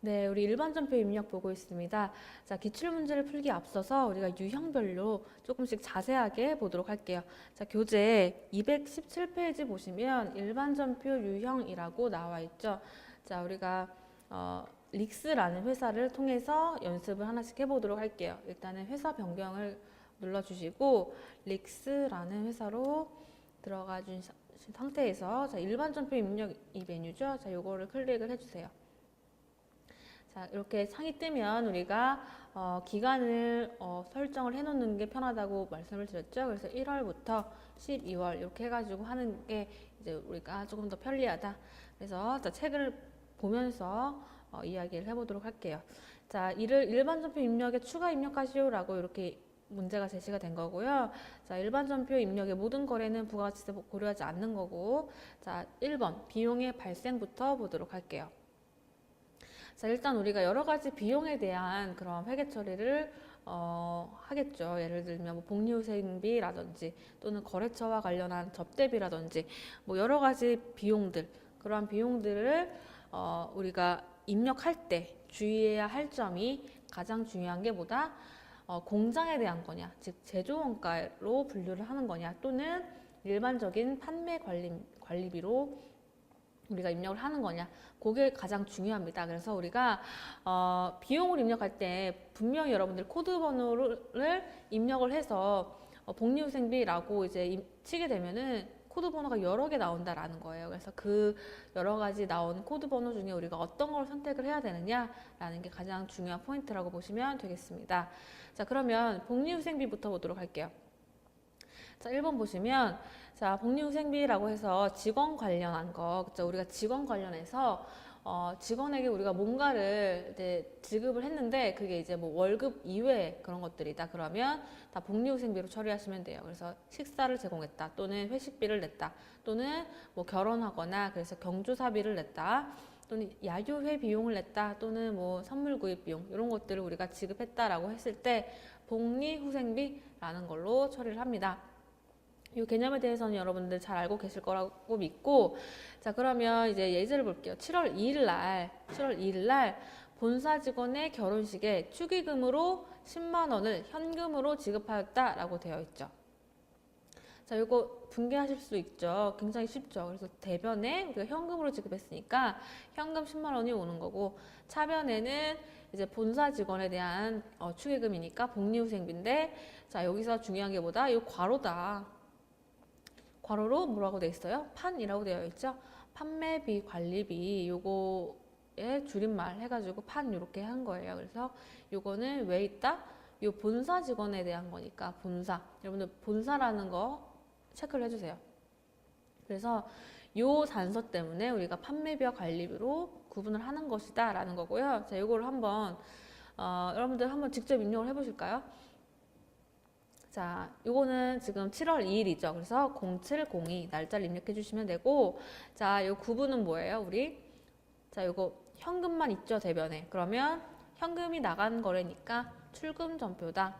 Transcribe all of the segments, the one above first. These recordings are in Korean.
네, 우리 일반전표 입력 보고 있습니다. 자, 기출문제를 풀기 앞서서 우리가 유형별로 조금씩 자세하게 보도록 할게요. 자, 교재 217페이지 보시면 일반전표 유형이라고 나와 있죠. 자, 우리가 릭스라는 회사를 통해서 연습을 하나씩 해보도록 할게요. 일단은 회사 변경을 눌러주시고 릭스라는 회사로 들어가 주신 상태에서 자, 일반전표 입력 이 메뉴죠. 자, 요거를 클릭을 해주세요. 자, 이렇게 창이 뜨면 우리가 기간을 설정을 해놓는 게 편하다고 말씀을 드렸죠. 그래서 1월부터 12월 이렇게 해가지고 하는 게 이제 우리가 조금 더 편리하다. 그래서 자, 책을 보면서 이야기를 해보도록 할게요. 자, 이를 일반전표 입력에 추가 입력하시오라고 이렇게 문제가 제시가 된 거고요. 자, 일반전표 입력의 모든 거래는 부가가치세 고려하지 않는 거고, 자, 1번 비용의 발생부터 보도록 할게요. 자, 일단 우리가 여러 가지 비용에 대한 그런 회계 처리를 하겠죠. 예를 들면 뭐 복리후생비라든지 또는 거래처와 관련한 접대비라든지 뭐 여러 가지 비용들, 그러한 비용들을 우리가 입력할 때 주의해야 할 점이 가장 중요한 게 뭐다? 공장에 대한 거냐, 즉 제조원가로 분류를 하는 거냐, 또는 일반적인 판매 관리비로 우리가 입력을 하는 거냐, 그게 가장 중요합니다. 그래서 우리가 비용을 입력할 때 분명히 여러분들 코드 번호를 입력을 해서 복리후생비라고 이제 치게 되면은 코드 번호가 여러 개 나온다라는 거예요. 그래서 그 여러 가지 나온 코드 번호 중에 우리가 어떤 걸 선택을 해야 되느냐라는 게 가장 중요한 포인트라고 보시면 되겠습니다. 자, 그러면 복리후생비부터 보도록 할게요. 자, 1번 보시면 자, 복리후생비라고 해서 직원 관련한 거, 그쵸? 우리가 직원 관련해서 직원에게 우리가 뭔가를 이제 지급을 했는데 그게 이제 뭐 월급 이외에 그런 것들이다. 그러면 다 복리후생비로 처리하시면 돼요. 그래서 식사를 제공했다, 또는 회식비를 냈다, 또는 뭐 결혼하거나 그래서 경조사비를 냈다, 또는 야유회 비용을 냈다, 또는 뭐 선물 구입 비용 이런 것들을 우리가 지급했다라고 했을 때 복리후생비라는 걸로 처리를 합니다. 이 개념에 대해서는 여러분들 잘 알고 계실 거라고 믿고, 자, 그러면 이제 예제를 볼게요. 7월 2일 날 본사 직원의 결혼식에 축의금으로 10만 원을 현금으로 지급하였다라고 되어 있죠. 자, 이거 분개하실 수 있죠. 굉장히 쉽죠. 그래서 대변에 우리가 현금으로 지급했으니까 현금 10만 원이 오는 거고, 차변에는 이제 본사 직원에 대한 축의금이니까 복리후생비인데, 자, 여기서 중요한 게 뭐다? 이 괄호다. 괄호로 뭐라고 되어 있어요? 판이라고 되어 있죠. 판매비, 관리비 요거의 줄임말 해가지고 판 이렇게 한 거예요. 그래서 요거는 왜 있다? 요 본사 직원에 대한 거니까 본사. 여러분들 본사라는 거 체크를 해주세요. 그래서 요 단서 때문에 우리가 판매비와 관리비로 구분을 하는 것이다 라는 거고요. 자, 요거를 한번 여러분들 한번 직접 입력을 해보실까요? 자, 요거는 지금 7월 2일이죠. 그래서 0702 날짜를 입력해 주시면 되고, 자, 요 구분은 뭐예요, 우리? 자, 요거 현금만 있죠, 대변에. 그러면 현금이 나간 거래니까 출금 전표다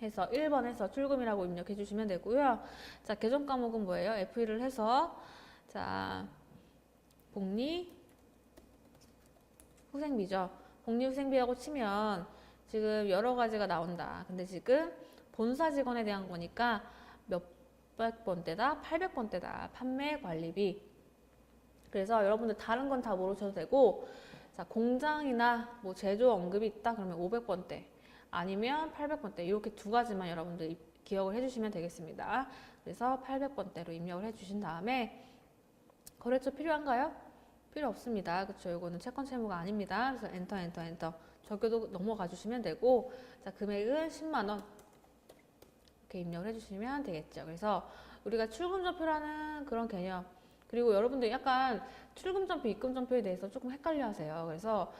해서 1번에서 출금이라고 입력해 주시면 되고요. 자, 계정 과목은 뭐예요? F1을 해서 자, 복리 후생비죠. 복리 후생비라고 치면 지금 여러 가지가 나온다. 근데 지금 본사 직원에 대한 거니까 몇백 번대다? 800번대다. 판매 관리비. 그래서 여러분들 다른 건 다 모르셔도 되고, 자, 공장이나 뭐 제조 언급이 있다 그러면 500번대 아니면 800번대 이렇게 두 가지만 여러분들 기억을 해주시면 되겠습니다. 그래서 800번대로 입력을 해주신 다음에 거래처 필요한가요? 필요 없습니다. 그렇죠? 이거는 채권 채무가 아닙니다. 그래서 엔터 적혀도 넘어가 주시면 되고, 자, 금액은 10만 원 이렇게 입력을 해주시면 되겠죠. 그래서 우리가 출금전표라는 그런 개념, 그리고 여러분들 약간 출금전표, 입금전표에 대해서 조금 헷갈려 하세요. 그래서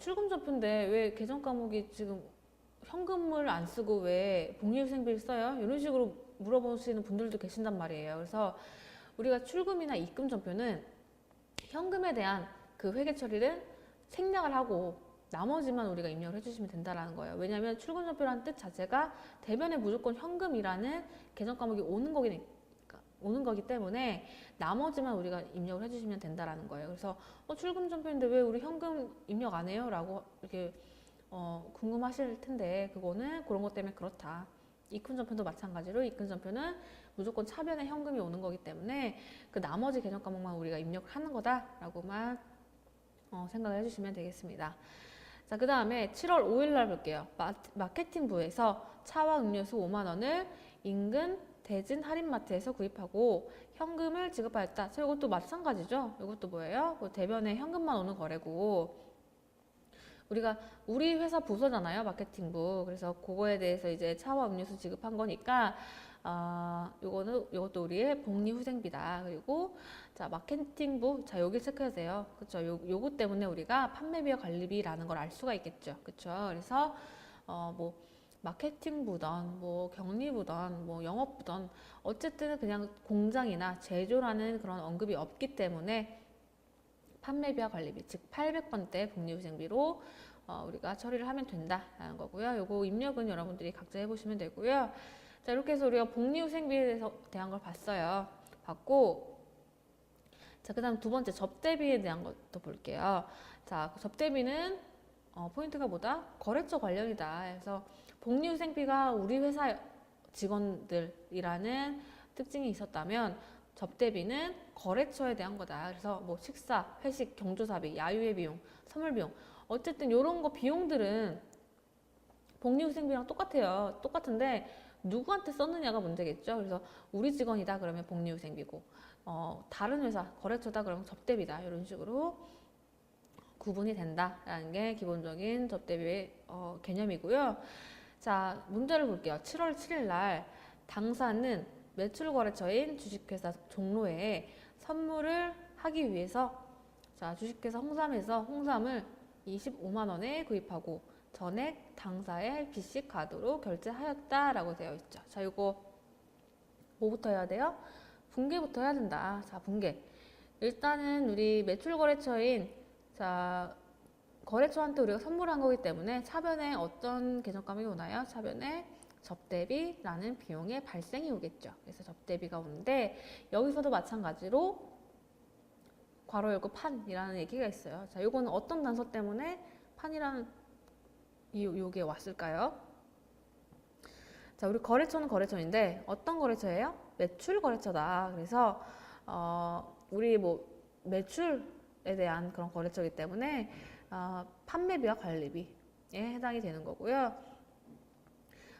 출금전표인데 왜 계정 과목이 지금 현금을 안 쓰고 왜 복리후생비를 써요? 이런 식으로 물어보시는 분들도 계신단 말이에요. 그래서 우리가 출금이나 입금전표는 현금에 대한 그 회계 처리를 생략을 하고 나머지만 우리가 입력을 해주시면 된다는 거예요. 왜냐하면 출금전표라는 뜻 자체가 대변에 무조건 현금이라는 계정 과목이 오는 거니까 오는 거기 때문에 나머지만 우리가 입력을 해주시면 된다라는 거예요. 그래서 출금 전표인데 왜 우리 현금 입력 안 해요? 라고 이렇게 궁금하실 텐데 그거는 그런 것 때문에 그렇다. 입금 전표도 마찬가지로 입금 전표는 무조건 차변에 현금이 오는 거기 때문에 그 나머지 계정 과목만 우리가 입력을 하는 거다라고만 생각을 해주시면 되겠습니다. 자, 그 다음에 7월 5일 날 볼게요. 마케팅부에서 차와 음료수 5만 원을 인근 대진 할인마트에서 구입하고 현금을 지급하였다. 자, 이것도 마찬가지죠. 이것도 뭐예요? 대변에 현금만 오는 거래고 우리 회사 부서잖아요, 마케팅부. 그래서 그거에 대해서 이제 차와 음료수 지급한 거니까 이것도 우리의 복리후생비다. 그리고 자, 마케팅부, 자, 여기 체크하세요. 그쵸? 요거 때문에 우리가 판매비와 관리비라는 걸 알 수가 있겠죠. 그쵸? 그래서 뭐 마케팅부던 뭐 격리부던 뭐 영업부던 어쨌든 그냥 공장이나 제조라는 그런 언급이 없기 때문에 판매비와 관리비, 즉 800번대 복리후생비로 우리가 처리를 하면 된다라는 거고요. 요거 입력은 여러분들이 각자 해보시면 되고요. 자, 이렇게 해서 우리가 복리후생비에 대한 걸 봤고, 자, 그 다음 두 번째 접대비에 대한 것도 볼게요. 자, 접대비는 포인트가 뭐다? 거래처 관련이다. 그래서 복리후생비가 우리 회사 직원들이라는 특징이 있었다면 접대비는 거래처에 대한 거다. 그래서 뭐 식사, 회식, 경조사비, 야유회 비용, 선물 비용 어쨌든 이런 거 비용들은 복리후생비랑 똑같아요. 똑같은데 누구한테 썼느냐가 문제겠죠. 그래서 우리 직원이다 그러면 복리후생비고 다른 회사, 거래처다 그러면 접대비다. 이런 식으로 구분이 된다라는 게 기본적인 접대비의 개념이고요. 자, 문제를 볼게요. 7월 7일 날 당사는 매출 거래처인 주식회사 종로에 선물을 하기 위해서 자, 주식회사 홍삼에서 홍삼을 25만 원에 구입하고 전액 당사의 BC 카드로 결제하였다라고 되어 있죠. 자, 이거 뭐부터 해야 돼요? 분계부터 해야 된다. 자, 분계. 일단은 우리 매출 거래처인 자, 거래처한테 우리가 선물한 거기 때문에 차변에 어떤 계정감이 오나요? 차변에 접대비라는 비용의 발생이 오겠죠. 그래서 접대비가 오는데 여기서도 마찬가지로 괄호 열고 판이라는 얘기가 있어요. 자, 이거는 어떤 단서 때문에 판이라는 요게 왔을까요? 자, 우리 거래처는 거래처인데 어떤 거래처예요? 매출 거래처다. 그래서 우리 뭐 매출에 대한 그런 거래처이기 때문에 판매비와 관리비에 해당이 되는 거고요.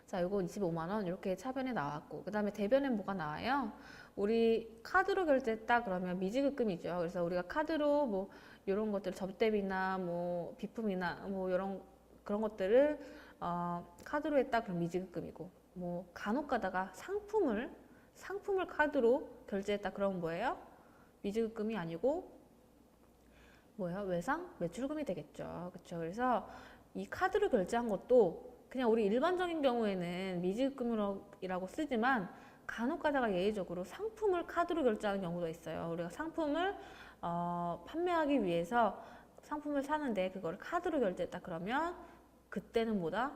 자, 요거 25만 원 이렇게 차변에 나왔고 그 다음에 대변에 뭐가 나와요? 우리 카드로 결제했다 그러면 미지급금이죠. 그래서 우리가 카드로 뭐 이런 것들 접대비나 뭐 비품이나 뭐 이런 그런 것들을 카드로 했다 그럼 미지급금이고 뭐 간혹 가다가 상품을 카드로 결제했다 그러면 뭐예요? 미지급금이 아니고 뭐예요? 외상 매출금이 되겠죠. 그렇죠? 그래서 이 카드로 결제한 것도 그냥 우리 일반적인 경우에는 미지급금이라고 쓰지만 간혹 가다가 예외적으로 상품을 카드로 결제하는 경우도 있어요. 우리가 상품을 판매하기 위해서 상품을 사는데 그걸 카드로 결제했다 그러면 그때는 뭐다?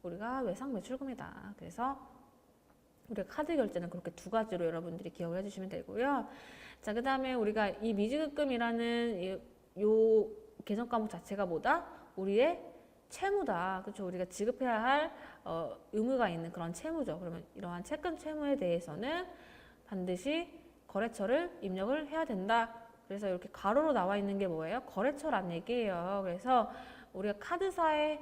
우리가 외상 매출금이다. 그래서 우리가 카드 결제는 그렇게 두 가지로 여러분들이 기억을 해주시면 되고요. 자, 그 다음에 우리가 이 미지급금이라는 요 계정 과목 자체가 뭐다? 우리의 채무다. 그렇죠? 우리가 지급해야 할 의무가 있는 그런 채무죠. 그러면 이러한 채권 채무에 대해서는 반드시 거래처를 입력을 해야 된다. 그래서 이렇게 가로로 나와 있는 게 뭐예요? 거래처란 얘기예요. 그래서 우리가 카드사에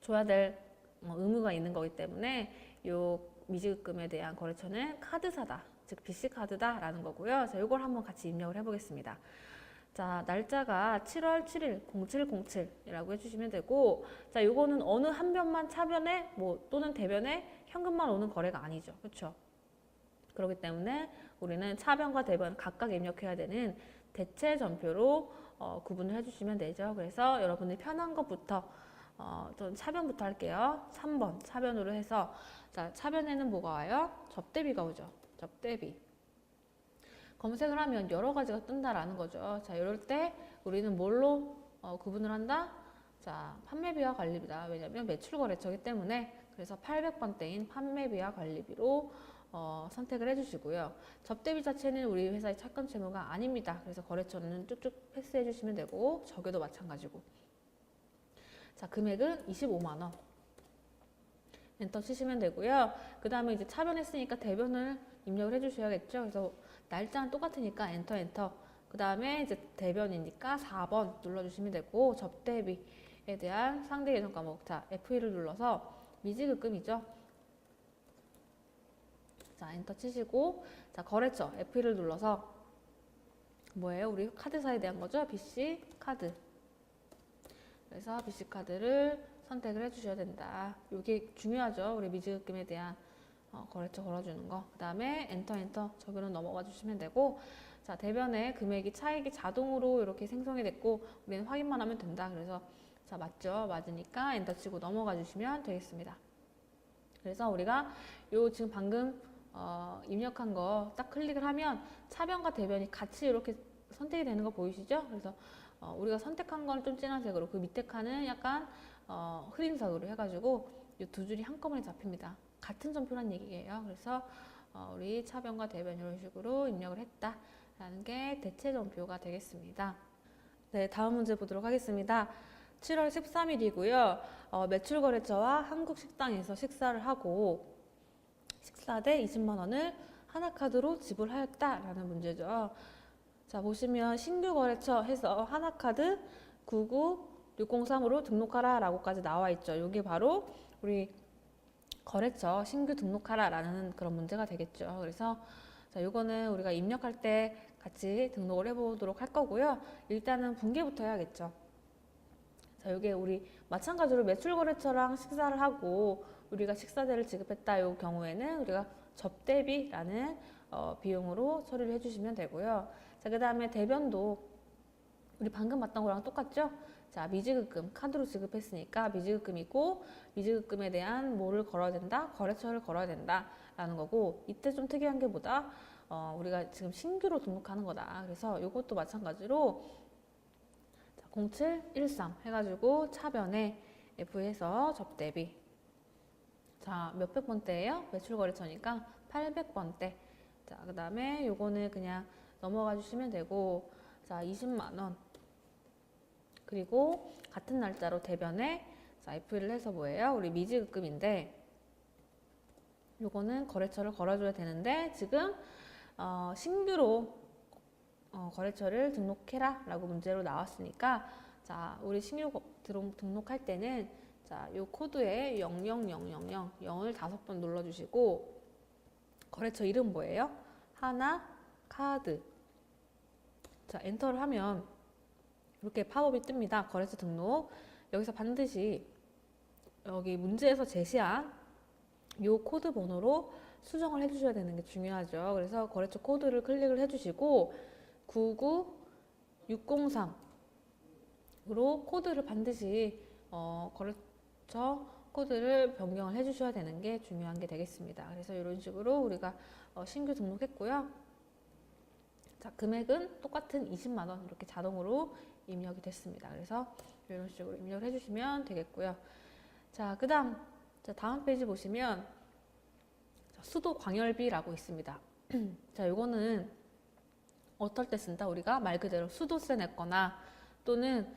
줘야 될 의무가 있는 거기 때문에 요 미지급금에 대한 거래처는 카드사다. 즉 BC카드다라는 거고요. 자, 이걸 한번 같이 입력을 해보겠습니다. 자, 날짜가 7월 7일 0707이라고 해주시면 되고 자, 요거는 어느 한 변만 차변에 뭐 또는 대변에 현금만 오는 거래가 아니죠. 그렇죠? 그렇기 때문에 우리는 차변과 대변 각각 입력해야 되는 대체 전표로 구분을 해주시면 되죠. 그래서 여러분이 편한 것부터 좀 차변부터 할게요. 3번 차변으로 해서 자, 차변에는 뭐가 와요? 접대비가 오죠. 접대비. 검색을 하면 여러 가지가 뜬다라는 거죠. 자, 이럴 때 우리는 뭘로 구분을 한다? 자, 판매비와 관리비다. 왜냐면 매출 거래처이기 때문에 그래서 800번대인 판매비와 관리비로 선택을 해주시고요. 접대비 자체는 우리 회사의 차권 채무가 아닙니다. 그래서 거래처는 쭉쭉 패스해 주시면 되고 저게도 마찬가지고. 자, 금액은 25만 원. 엔터 치시면 되고요. 그 다음에 이제 차변했으니까 대변을 입력을 해주셔야겠죠. 그래서 날짜는 똑같으니까 엔터. 그 다음에 이제 대변이니까 4번 눌러주시면 되고 접대비에 대한 상대 예정 과목. 자, F1을 눌러서 미지급금이죠. 자, 엔터 치시고 자, 거래처 F1을 눌러서 뭐예요? 우리 카드사에 대한 거죠. BC 카드. 그래서 BC 카드를 선택을 해주셔야 된다. 이게 중요하죠. 우리 미지급금에 대한 거래처 걸어주는 거. 그 다음에 엔터 저기로 넘어가 주시면 되고 자, 대변에 금액이 차익이 자동으로 이렇게 생성이 됐고 우리는 확인만 하면 된다. 그래서 자, 맞죠? 맞으니까 엔터 치고 넘어가 주시면 되겠습니다. 그래서 우리가 요 지금 방금 입력한 거 딱 클릭을 하면 차변과 대변이 같이 이렇게 선택이 되는 거 보이시죠? 그래서 우리가 선택한 건 좀 진한 색으로 그 밑에 칸은 약간 흐림색으로 해가지고 이 두 줄이 한꺼번에 잡힙니다. 같은 점표란 얘기예요. 그래서 우리 차변과 대변 이런 식으로 입력을 했다라는 게 대체 점표가 되겠습니다. 네, 다음 문제 보도록 하겠습니다. 7월 13일이고요. 매출거래처와 한국식당에서 식사를 하고 식사대 20만 원을 하나카드로 지불하였다라는 문제죠. 자, 보시면 신규 거래처 해서 하나카드 99603으로 등록하라 라고까지 나와 있죠. 이게 바로 우리 거래처 신규 등록하라 라는 그런 문제가 되겠죠. 그래서 자, 요거는 우리가 입력할 때 같이 등록을 해보도록 할 거고요. 일단은 분개부터 해야겠죠. 자, 요게 우리 마찬가지로 매출거래처랑 식사를 하고 우리가 식사대를 지급했다 요 경우에는 우리가 접대비라는 비용으로 처리를 해주시면 되고요. 자, 그 다음에 대변도 우리 방금 봤던 거랑 똑같죠? 자, 미지급금 카드로 지급했으니까 미지급금이고 미지급금에 대한 뭐를 걸어야 된다? 거래처를 걸어야 된다 라는 거고 이때 좀 특이한 게 뭐다? 우리가 지금 신규로 등록하는 거다. 그래서 이것도 마찬가지로 0713 해가지고 차변에 F해서 접대비. 자, 몇백 번대예요? 매출거래처니까 800번대. 자, 그 다음에 요거는 그냥 넘어가 주시면 되고, 자, 20만 원. 그리고 같은 날짜로 대변에 자, F를 해서 뭐예요? 우리 미지급금인데, 요거는 거래처를 걸어줘야 되는데, 지금 신규로 거래처를 등록해라 라고 문제로 나왔으니까 자, 우리 신규 등록할 때는 자, 요 코드에 00000 0을 5번 눌러주시고 거래처 이름 뭐예요? 하나카드. 자, 엔터를 하면 이렇게 팝업이 뜹니다. 거래처 등록. 여기서 반드시 여기 문제에서 제시한 요 코드 번호로 수정을 해주셔야 되는 게 중요하죠. 그래서 거래처 코드를 클릭을 해주시고 99603으로 코드를 반드시 거래처 코드를 변경을 해주셔야 되는 게 중요한 게 되겠습니다. 그래서 이런 식으로 우리가 신규 등록했고요. 자, 금액은 똑같은 20만 원 이렇게 자동으로 입력이 됐습니다. 그래서 이런 식으로 입력을 해주시면 되겠고요. 자, 다음 페이지 보시면 수도 광열비라고 있습니다. 자, 요거는 어떨 때 쓴다? 우리가 말 그대로 수도세 냈거나 또는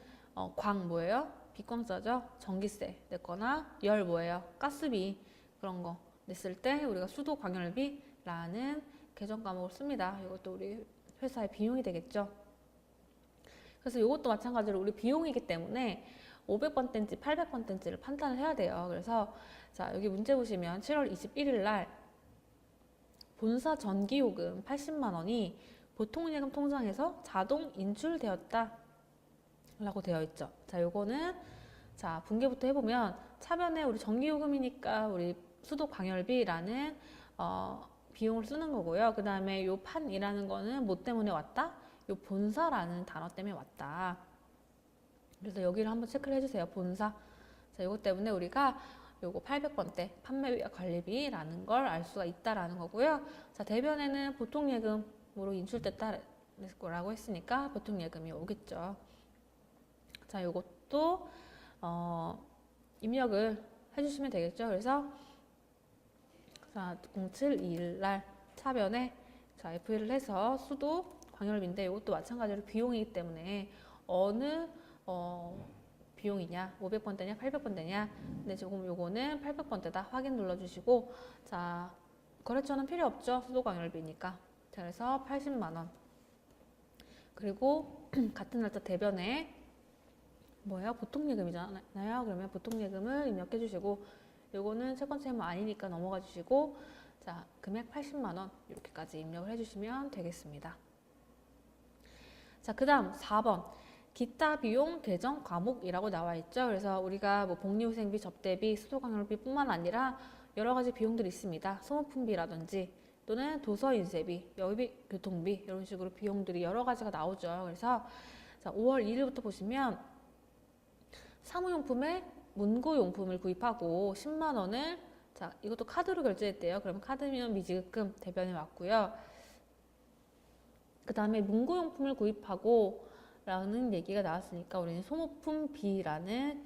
뭐예요? 비광자죠? 전기세 냈거나 열 뭐예요? 가스비 그런 거 냈을 때 우리가 수도 광열비라는 계정 과목을 씁니다. 이것도 우리 회사의 비용이 되겠죠. 그래서 이것도 마찬가지로 우리 비용이기 때문에 500번대인지 800번대인지를 판단을 해야 돼요. 그래서 자, 여기 문제 보시면 7월 21일 날 본사 전기요금 80만 원이 보통예금 통장에서 자동 인출되었다 라고 되어 있죠. 자, 요거는 자, 분개부터 해보면 차변에 우리 전기요금이니까 우리 수도 광열비라는 비용을 쓰는 거고요. 그 다음에 요 판이라는 거는 뭐 때문에 왔다? 요 본사라는 단어 때문에 왔다. 그래서 여기를 한번 체크를 해주세요. 본사. 자, 요거 때문에 우리가 요거 800번대 판매비와 관리비라는 걸 알 수가 있다라는 거고요. 자, 대변에는 보통예금으로 인출됐다라고 했으니까 보통예금이 오겠죠. 자, 요것도 입력을 해주시면 되겠죠. 그래서 자, 0721 날 차변에 자, FA를 해서 수도 광열비인데 이것도 마찬가지로 비용이기 때문에 어느 비용이냐, 500번대냐 800번대냐. 근데 지금 요거는 800번대다 확인 눌러주시고, 자, 거래처는 필요 없죠, 수도 광열비니까. 자, 그래서 80만 원. 그리고 같은 날짜 대변에 뭐예요? 보통예금이잖아요. 그러면 보통예금을 입력해 주시고, 요거는 채권 채무 아니니까 넘어가 주시고, 자, 금액 80만 원 이렇게까지 입력을 해주시면 되겠습니다. 자, 그 다음 4번 기타 비용 계정 과목이라고 나와 있죠. 그래서 우리가 뭐 복리후생비, 접대비, 수도광열비뿐만 아니라 여러 가지 비용들이 있습니다. 소모품비라든지 또는 도서인쇄비, 여기 교통비 이런 식으로 비용들이 여러 가지가 나오죠. 그래서 자, 5월 1일부터 보시면 사무용품에 문구용품을 구입하고 10만 원을 자, 이것도 카드로 결제했대요. 그러면 카드면 미지급금 대변에 왔고요. 그 다음에 문구용품을 구입하고 라는 얘기가 나왔으니까 우리는 소모품비라는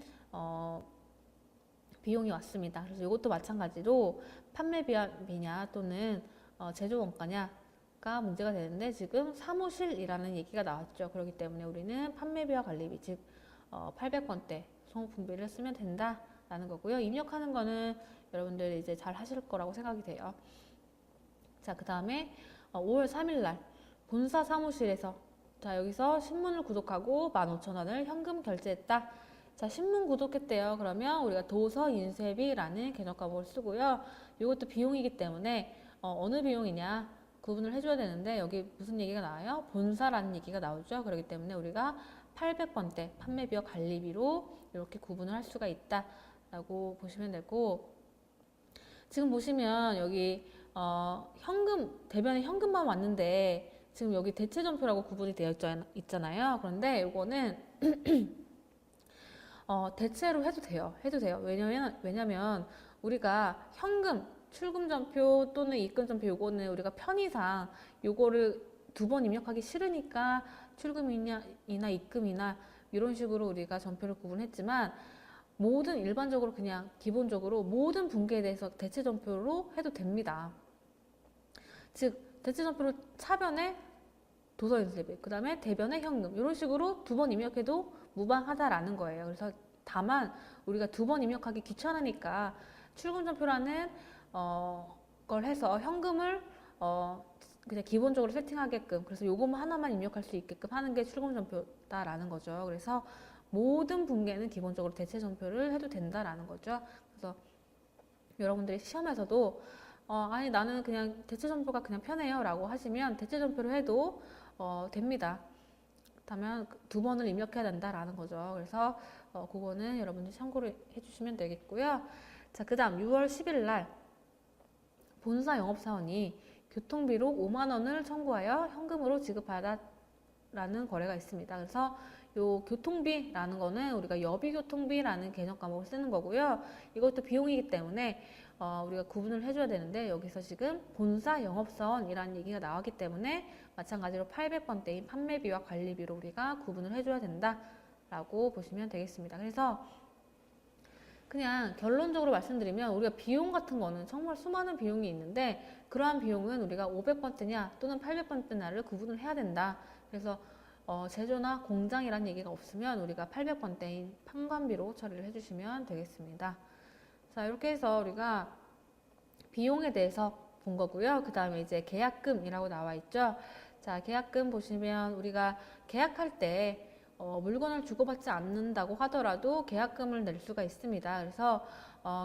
비용이 왔습니다. 그래서 이것도 마찬가지로 판매비냐 또는 제조원가냐가 문제가 되는데 지금 사무실이라는 얘기가 나왔죠. 그렇기 때문에 우리는 판매비와 관리비 즉 800번대 소모품비를 쓰면 된다라는 거고요. 입력하는 거는 여러분들 이제 잘 하실 거라고 생각이 돼요. 자, 그 다음에 5월 3일 날 본사 사무실에서 자, 여기서 신문을 구독하고 15,000원을 현금 결제했다. 자, 신문 구독했대요. 그러면 우리가 도서인쇄비라는 개념 과목을 쓰고요. 이것도 비용이기 때문에 어느 비용이냐 구분을 해줘야 되는데 여기 무슨 얘기가 나와요? 본사라는 얘기가 나오죠. 그렇기 때문에 우리가 800번대 판매비와 관리비로 이렇게 구분을 할 수가 있다라고 보시면 되고, 지금 보시면 여기 현금 대변에 현금만 왔는데 지금 여기 대체전표라고 구분이 되어 있잖아요. 그런데 이거는 대체로 해도 돼요. 왜냐면 우리가 현금 출금전표 또는 입금전표 요거는 우리가 편의상 요거를 두 번 입력하기 싫으니까 출금이나 입금이나 이런 식으로 우리가 전표를 구분했지만 모든 일반적으로 그냥 기본적으로 모든 분기에 대해서 대체전표로 해도 됩니다. 즉 대체전표로 차변에 도서인쇄비, 그 다음에 대변에 현금 이런 식으로 두 번 입력해도 무방하다라는 거예요. 그래서 다만 우리가 두 번 입력하기 귀찮으니까 출금전표라는 걸 해서 현금을 그냥 기본적으로 세팅하게끔, 그래서 요것만 하나만 입력할 수 있게끔 하는 게 출금전표다라는 거죠. 그래서 모든 분기에는 기본적으로 대체전표를 해도 된다라는 거죠. 그래서 여러분들이 시험에서도 아니 나는 그냥 대체전표가 그냥 편해요 라고 하시면 대체전표로 해도 됩니다. 그렇다면 두 번을 입력해야 된다라는 거죠. 그래서 그거는 여러분들이 참고를 해주시면 되겠고요. 자, 그 다음 6월 10일 날 본사 영업사원이 교통비로 5만 원을 청구하여 현금으로 지급하다라는 거래가 있습니다. 그래서 요 교통비라는 거는 우리가 여비교통비라는 개념 과목을 쓰는 거고요. 이것도 비용이기 때문에 우리가 구분을 해줘야 되는데 여기서 지금 본사 영업사원이라는 얘기가 나왔기 때문에 마찬가지로 800번대인 판매비와 관리비로 우리가 구분을 해줘야 된다라고 보시면 되겠습니다. 그래서 그냥 결론적으로 말씀드리면 우리가 비용 같은 거는 정말 수많은 비용이 있는데 그러한 비용은 우리가 500번대냐 또는 800번대냐를 구분을 해야 된다. 그래서 제조나 공장이라는 얘기가 없으면 우리가 800번대인 판관비로 처리를 해주시면 되겠습니다. 자, 이렇게 해서 우리가 비용에 대해서 본 거고요. 그 다음에 이제 계약금이라고 나와 있죠. 자, 계약금 보시면 우리가 계약할 때 물건을 주고받지 않는다고 하더라도 계약금을 낼 수가 있습니다. 그래서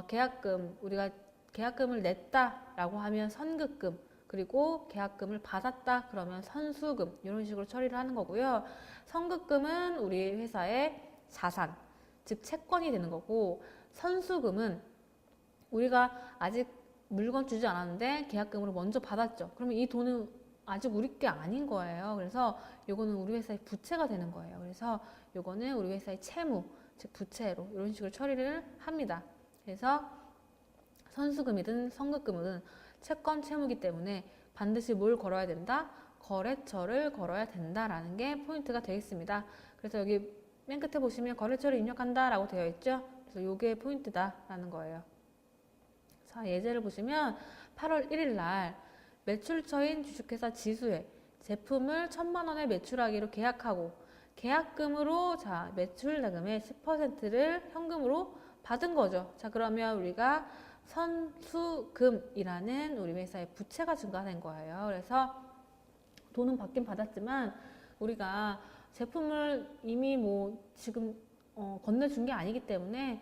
계약금, 우리가 계약금을 냈다라고 하면 선급금, 그리고 계약금을 받았다 그러면 선수금 이런 식으로 처리를 하는 거고요. 선급금은 우리 회사의 자산, 즉 채권이 되는 거고, 선수금은 우리가 아직 물건 주지 않았는데 계약금으로 먼저 받았죠. 그러면 이 돈은 아직 우리 게 아닌 거예요. 그래서 요거는 우리 회사의 부채가 되는 거예요. 그래서 요거는 우리 회사의 채무, 즉 부채로 이런 식으로 처리를 합니다. 그래서 선수금이든 선급금이든 채권 채무기 때문에 반드시 뭘 걸어야 된다? 거래처를 걸어야 된다라는 게 포인트가 되겠습니다. 그래서 여기 맨 끝에 보시면 거래처를 입력한다 라고 되어 있죠. 그래서 요게 포인트다라는 거예요. 자, 예제를 보시면 8월 1일 날 매출처인 주식회사 지수에 제품을 1,000만 원에 매출하기로 계약하고 계약금으로 자 매출 자금의 10%를 현금으로 받은 거죠. 자 그러면 우리가 선수금이라는 우리 회사의 부채가 증가된 거예요. 그래서 돈은 받긴 받았지만 우리가 제품을 이미 뭐 지금 건네준 게 아니기 때문에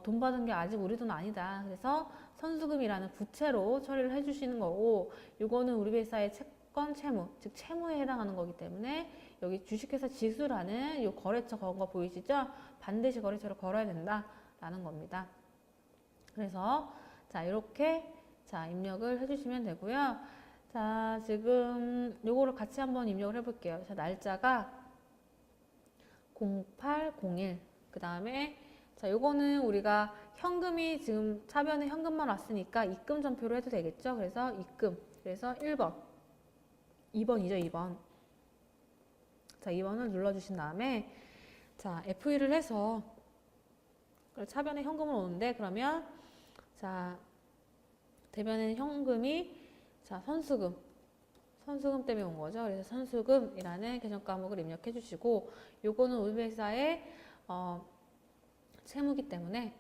돈 받은 게 아직 우리 돈 아니다. 그래서 선수금이라는 부채로 처리를 해주시는 거고, 이거는 우리 회사의 채권 채무, 즉 채무에 해당하는 거기 때문에 여기 주식회사 지수라는 이 거래처 건 거 보이시죠? 반드시 거래처를 걸어야 된다라는 겁니다. 그래서 자 이렇게 자 입력을 해주시면 되고요. 자 지금 요거를 같이 한번 입력을 해볼게요. 자 날짜가 0801. 그 다음에 자 요거는 우리가 현금이 지금 차변에 현금만 왔으니까 입금 전표로 해도 되겠죠. 그래서 입금. 그래서 1번, 2번이죠. 2번. 자 2번을 눌러주신 다음에 자 F1을 해서 차변에 현금을 오는데 그러면 자 대변에는 현금이 자 선수금 때문에 온 거죠. 그래서 선수금이라는 계정 과목을 입력해 주시고 요거는 우리 회사의 채무기 때문에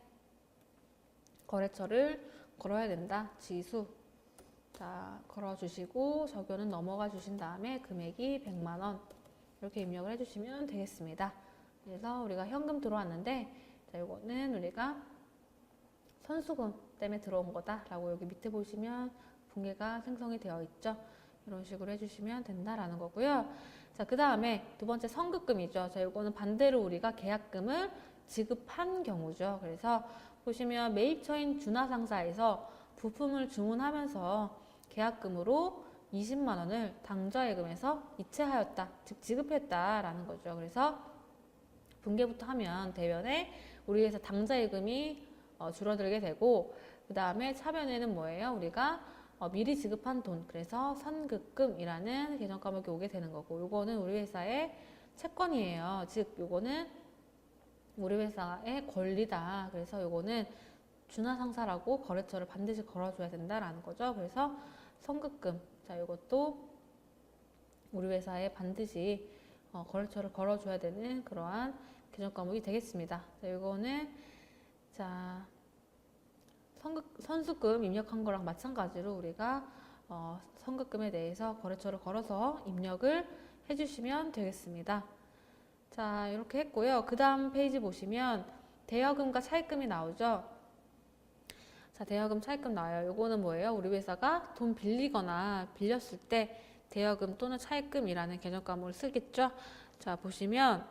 거래처를 걸어야 된다. 지수 자 걸어주시고 적용은 넘어가 주신 다음에 금액이 100만 원 이렇게 입력을 해주시면 되겠습니다. 그래서 우리가 현금 들어왔는데 자 요거는 우리가 선수금 때문에 들어온 거다라고 여기 밑에 보시면 분계가 생성이 되어 있죠. 이런 식으로 해주시면 된다라는 거고요. 자, 그 다음에 두 번째 선급금이죠. 자, 이거는 반대로 우리가 계약금을 지급한 경우죠. 그래서 보시면 매입처인 준하상사에서 부품을 주문하면서 계약금으로 20만 원을 당좌예금에서 이체하였다. 즉 지급했다라는 거죠. 그래서 분계부터 하면 대변에 우리 회사 당좌예금이 줄어들게 되고 그 다음에 차변에는 뭐예요? 우리가 미리 지급한 돈, 그래서 선급금이라는 계정 과목이 오게 되는 거고, 요거는 우리 회사의 채권이에요. 즉, 요거는 우리 회사의 권리다. 그래서 요거는 준하상사라고 거래처를 반드시 걸어줘야 된다라는 거죠. 그래서 선급금, 자, 요것도 우리 회사에 반드시 거래처를 걸어줘야 되는 그러한 계정 과목이 되겠습니다. 자, 요거는 자. 선수금 입력한 거랑 마찬가지로 우리가 선급금에 대해서 거래처를 걸어서 입력을 해주시면 되겠습니다. 자 이렇게 했고요. 그 다음 페이지 보시면 대여금과 차입금이 나오죠. 자 대여금 차입금 나와요. 요거는 뭐예요? 우리 회사가 돈 빌리거나 빌렸을 때 대여금 또는 차입금이라는 계정 과목을 쓰겠죠. 자 보시면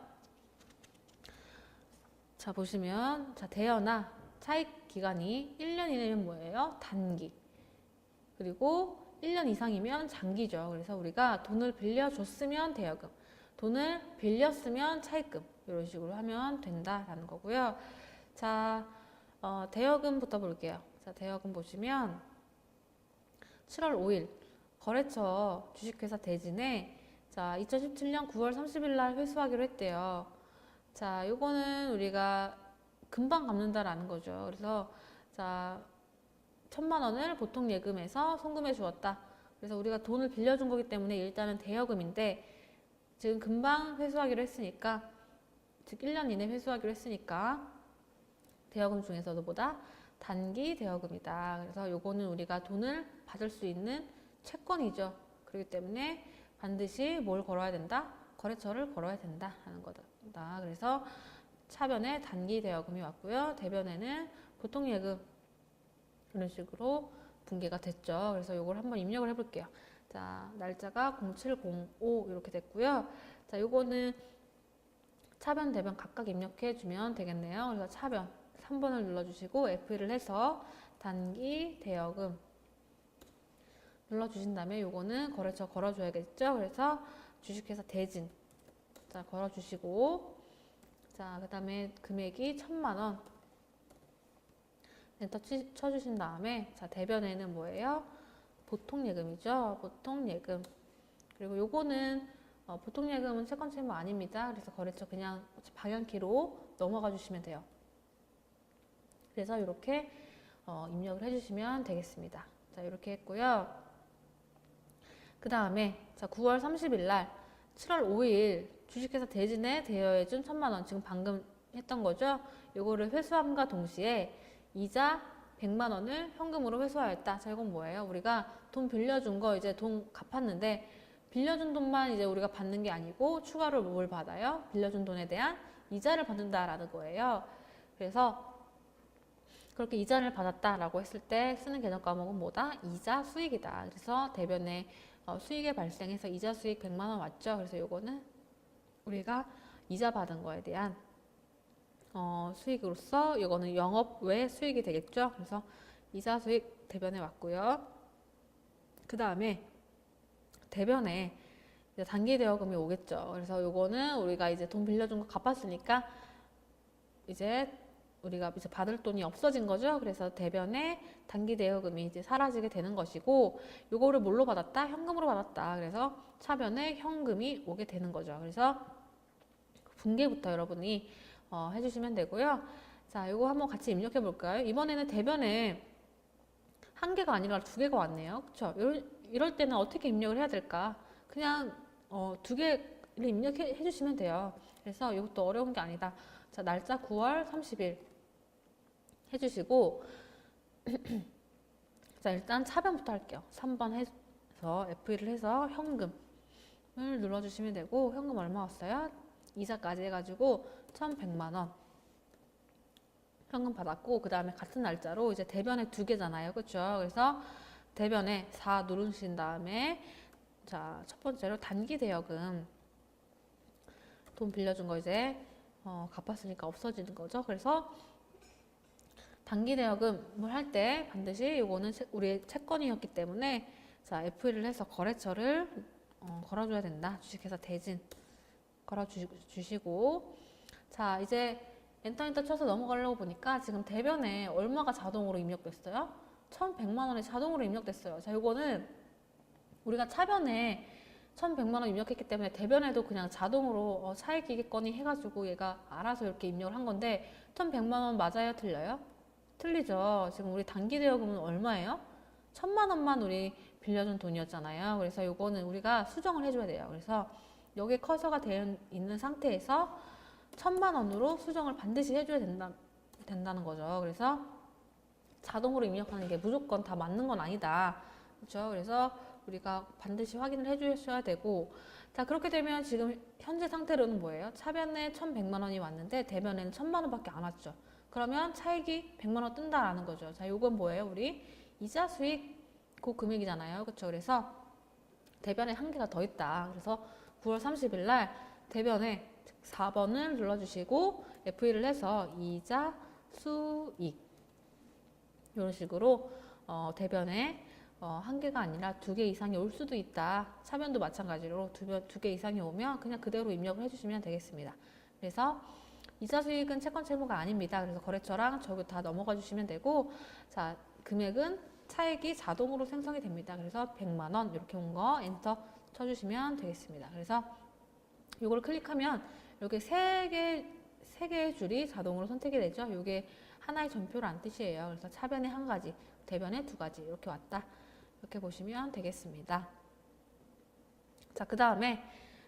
자 대여나 차입 기간이 1년 이내면 뭐예요? 단기. 그리고 1년 이상이면 장기죠. 그래서 우리가 돈을 빌려줬으면 대여금, 돈을 빌렸으면 차입금 이런 식으로 하면 된다라는 거고요. 자, 대여금부터 볼게요. 자, 대여금 보시면 7월 5일 거래처 주식회사 대진에 자 2017년 9월 30일 날 회수하기로 했대요. 자, 요거는 우리가 금방 갚는다라는 거죠. 그래서 자 1,000만 원을 보통 예금에서 송금해 주었다. 그래서 우리가 돈을 빌려준 거기 때문에 일단은 대여금인데 지금 금방 회수하기로 했으니까 즉 1년 이내 회수하기로 했으니까 대여금 중에서도 보다 단기 대여금이다. 그래서 요거는 우리가 돈을 받을 수 있는 채권이죠. 그렇기 때문에 반드시 뭘 걸어야 된다? 거래처를 걸어야 된다 하는 거다. 그래서 차변에 단기 대여금이 왔고요. 대변에는 보통 예금 이런 식으로 분계가 됐죠. 그래서 이걸 한번 입력을 해볼게요. 자, 날짜가 0705 이렇게 됐고요. 자, 요거는 차변, 대변 각각 입력해 주면 되겠네요. 그래서 차변 3번을 눌러주시고 F1을 해서 단기 대여금 눌러주신 다음에 요거는 거래처 걸어줘야겠죠. 그래서 주식회사 대진 자 걸어주시고 자, 그 다음에 금액이 1,000만 원 엔터 쳐주신 다음에 자, 대변에는 뭐예요? 보통 예금이죠. 보통 예금. 그리고 요거는 보통 예금은 채권 채무 아닙니다. 그래서 거래처 그냥 방향키로 넘어가 주시면 돼요. 그래서 이렇게 입력을 해주시면 되겠습니다. 자, 이렇게 했고요. 그 다음에 자, 9월 30일 날 7월 5일 주식회사 대진에 대여해준 1,000만 원 지금 방금 했던 거죠. 요거를 회수함과 동시에 이자 100만 원을 현금으로 회수하였다. 자, 이건 뭐예요? 우리가 돈 빌려준 거 이제 돈 갚았는데 빌려준 돈만 이제 우리가 받는 게 아니고 추가로 뭘 받아요? 빌려준 돈에 대한 이자를 받는다라는 거예요. 그래서 그렇게 이자를 받았다라고 했을 때 쓰는 개념 과목은 뭐다? 이자 수익이다. 그래서 대변에 수익이 발생해서 이자 수익 100만 원 왔죠. 그래서 요거는 우리가 이자 받은 거에 대한 수익으로서 이거는 영업 외 수익이 되겠죠. 그래서 이자 수익 대변에 왔고요. 그 다음에 대변에 이제 단기 대여금이 오겠죠. 그래서 요거는 우리가 이제 돈 빌려준 거 갚았으니까 이제 우리가 이제 받을 돈이 없어진 거죠. 그래서 대변에 단기 대여금이 이제 사라지게 되는 것이고, 요거를 뭘로 받았다? 현금으로 받았다. 그래서 차변에 현금이 오게 되는 거죠. 그래서 분기부터 여러분이 해주시면 되고요. 자, 요거 한번 같이 입력해 볼까요? 이번에는 대변에 한 개가 아니라 두 개가 왔네요. 그쵸? 이럴 때는 어떻게 입력을 해야 될까? 그냥 두 개를 입력해 주시면 돼요. 그래서 이것도 어려운 게 아니다. 자, 날짜 9월 30일 해주시고 자, 일단 차변부터 할게요. 3번 해서 F1을 해서 현금을 눌러주시면 되고, 현금 얼마 왔어요? 이자까지 해가지고 1,100만 원 현금 받았고, 그 다음에 같은 날짜로 이제 대변에 두 개잖아요. 그렇죠? 그래서 대변에 4 누르신 다음에 자, 첫 번째로 단기 대여금 돈 빌려준 거 이제 갚았으니까 없어지는 거죠. 그래서 단기 대여금을 할 때 반드시 이거는 우리의 채권이었기 때문에 자, F1을 해서 거래처를 걸어줘야 된다. 주식회사 대진 걸어주시고, 자, 이제 엔터 쳐서 넘어가려고 보니까 지금 대변에 얼마가 자동으로 입력됐어요? 1,100만 원이 자동으로 입력됐어요. 자, 이거는 우리가 차변에 1,100만 원 입력했기 때문에 대변에도 그냥 자동으로 차익이익건이 해가지고 얘가 알아서 이렇게 입력을 한 건데, 1,100만 원 맞아요? 틀려요? 틀리죠. 지금 우리 단기 대여금은 얼마예요? 1,000만 원만 우리 빌려준 돈이었잖아요. 그래서 이거는 우리가 수정을 해줘야 돼요. 그래서 여기 커서가 되어 있는 상태에서 1,000만 원으로 수정을 반드시 해줘야 된다는 거죠. 그래서 자동으로 입력하는 게 무조건 다 맞는 건 아니다. 그렇죠? 그래서 우리가 반드시 확인을 해주셔야 되고, 자, 그렇게 되면 지금 현재 상태로는 뭐예요? 차변에 1,100만 원이 왔는데 대변에는 1,000만 원밖에 안 왔죠. 그러면 차익이 100만 원 뜬다라는 거죠. 자, 요건 뭐예요? 우리 이자 수익 그 금액이잖아요. 그렇죠? 그래서 대변에 한 개가 더 있다. 그래서 9월 30일 날 대변에 4번을 눌러주시고 F1을 해서 이자 수익 이런 식으로 대변에 한 개가 아니라 두 개 이상이 올 수도 있다. 차변도 마찬가지로 두 개 이상이 오면 그냥 그대로 입력을 해주시면 되겠습니다. 그래서 이자 수익은 채권 채무가 아닙니다. 그래서 거래처랑 저기 다 넘어가 주시면 되고, 자, 금액은 차익이 자동으로 생성이 됩니다. 그래서 100만 원 이렇게 온 거 엔터 쳐주시면 되겠습니다. 그래서 이걸 클릭하면 이렇게 세 개의 줄이 자동으로 선택이 되죠. 이게 하나의 전표란 뜻이에요. 그래서 차변에 한 가지, 대변에 두 가지 이렇게 왔다. 이렇게 보시면 되겠습니다. 자, 그 다음에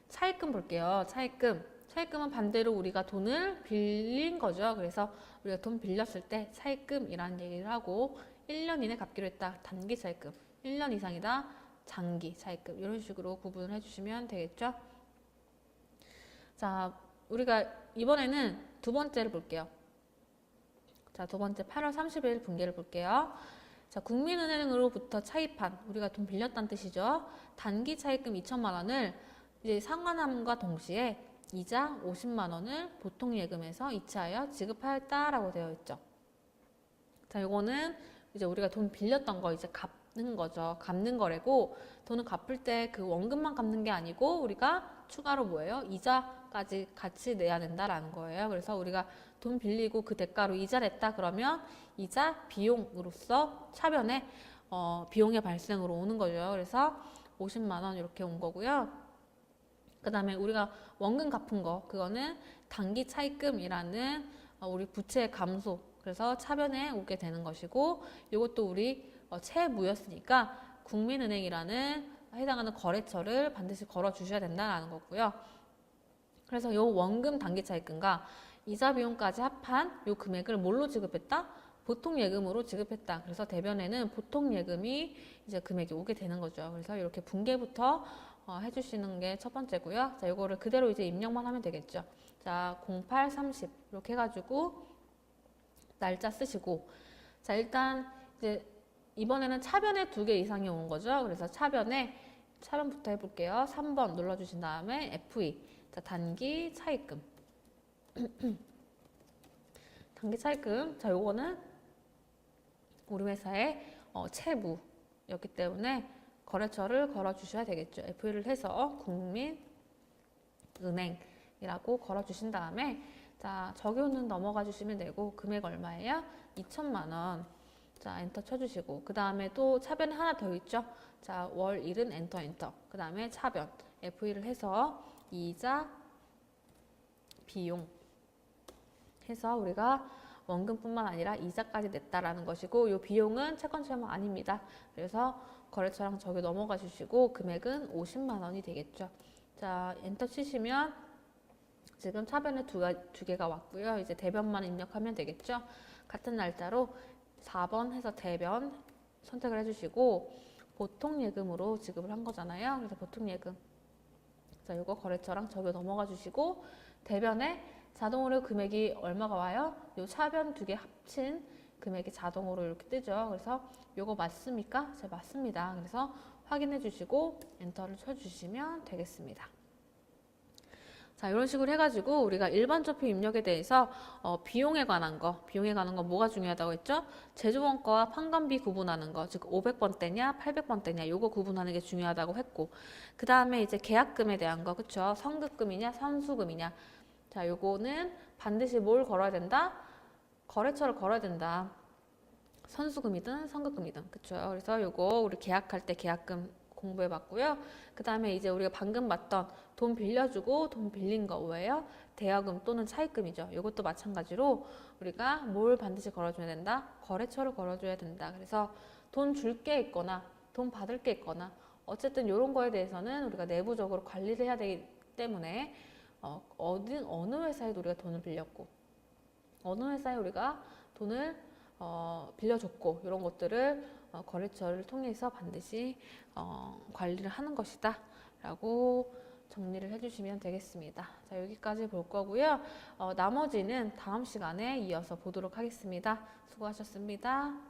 차입금 볼게요. 차입금은 반대로 우리가 돈을 빌린 거죠. 그래서 우리가 돈 빌렸을 때 차입금이라는 얘기를 하고 1년 이내 갚기로 했다. 단기 차입금, 1년 이상이다. 장기 차입금 이런 식으로 구분을 해주시면 되겠죠. 자, 우리가 이번에는 두 번째를 볼게요. 자, 두 번째 8월 30일 분기를 볼게요. 자, 국민은행으로부터 차입한, 우리가 돈 빌렸다는 뜻이죠. 단기 차입금 2,000만 원을 이제 상환함과 동시에 이자 50만 원을 보통 예금에서 이체하여 지급하였다라고 되어 있죠. 자, 요거는 이제 우리가 돈 빌렸던 거 이제 갚는 거죠. 갚는 거래고, 돈을 갚을 때 그 원금만 갚는 게 아니고 우리가 추가로 뭐예요? 이자까지 같이 내야 된다라는 거예요. 그래서 우리가 돈 빌리고 그 대가로 이자 냈다 그러면 이자 비용으로서 차변에 비용의 발생으로 오는 거죠. 그래서 50만 원 이렇게 온 거고요. 그 다음에 우리가 원금 갚은 거, 그거는 단기 차입금이라는 우리 부채의 감소, 그래서 차변에 오게 되는 것이고, 이것도 우리 채무였으니까 국민은행이라는 해당하는 거래처를 반드시 걸어 주셔야 된다는 거고요. 그래서 요 원금 단기 차입금과 이자 비용까지 합한 요 금액을 뭘로 지급했다? 보통 예금으로 지급했다. 그래서 대변에는 보통 예금이 이제 금액이 오게 되는 거죠. 그래서 이렇게 분계부터 해주시는 게 첫 번째고요. 자, 이거를 그대로 이제 입력만 하면 되겠죠. 자, 08, 30 이렇게 해가지고 날짜 쓰시고, 자, 일단 이제 이번에는 차변에 2개 이상이 온 거죠. 그래서 차변부터 해볼게요. 3번 눌러주신 다음에 FE. 자, 단기 차입금. 단기 차입금. 자, 요거는 우리 회사의 채무였기 때문에 거래처를 걸어 주셔야 되겠죠. FE를 해서 국민은행이라고 걸어 주신 다음에 자, 적용은 넘어가 주시면 되고 금액 얼마예요? 2천만 원. 자, 엔터 쳐주시고 그 다음에 또 차변에 하나 더 있죠. 자, 월일은 엔터. 그 다음에 차변 FE를 해서 이자 비용 해서 우리가 원금뿐만 아니라 이자까지 냈다라는 것이고 이 비용은 채권 채무 아닙니다. 그래서 거래처랑 저기 넘어가 주시고 금액은 50만 원이 되겠죠. 자, 엔터 치시면 지금 차변에 두 개가 왔고요. 이제 대변만 입력하면 되겠죠. 같은 날짜로 4번 해서 대변 선택을 해주시고 보통 예금으로 지급을 한 거잖아요. 그래서 보통 예금. 자, 이거 거래처랑 저기 넘어가 주시고 대변에 자동으로 금액이 얼마가 와요? 요 차변 2개 합친 금액이 자동으로 이렇게 뜨죠. 그래서 요거 맞습니까? 네, 맞습니다. 그래서 확인해 주시고 엔터를 쳐주시면 되겠습니다. 자, 이런 식으로 해가지고 우리가 일반 적표 입력에 대해서 비용에 관한 거 뭐가 중요하다고 했죠? 제조원가와 판관비 구분하는 거, 즉 500번대냐 800번대냐 요거 구분하는 게 중요하다고 했고, 그 다음에 이제 계약금에 대한 거, 그쵸? 선급금이냐 선수금이냐. 자, 요거는 반드시 뭘 걸어야 된다? 거래처를 걸어야 된다. 선수금이든 선급금이든, 그쵸? 그래서 요거 우리 계약할 때 계약금 공부해 봤고요. 그 다음에 이제 우리가 방금 봤던 돈 빌려주고 돈 빌린 거 뭐예요? 대여금 또는 차입금이죠. 이것도 마찬가지로 우리가 뭘 반드시 걸어줘야 된다? 거래처를 걸어줘야 된다. 그래서 돈 줄 게 있거나 돈 받을 게 있거나 어쨌든 이런 거에 대해서는 우리가 내부적으로 관리를 해야 되기 때문에 어느 회사에도 우리가 돈을 빌렸고 어느 회사에 우리가 돈을 빌려줬고 이런 것들을 거래처를 통해서 반드시 관리를 하는 것이다 라고 정리를 해주시면 되겠습니다. 자, 여기까지 볼 거고요. 나머지는 다음 시간에 이어서 보도록 하겠습니다. 수고하셨습니다.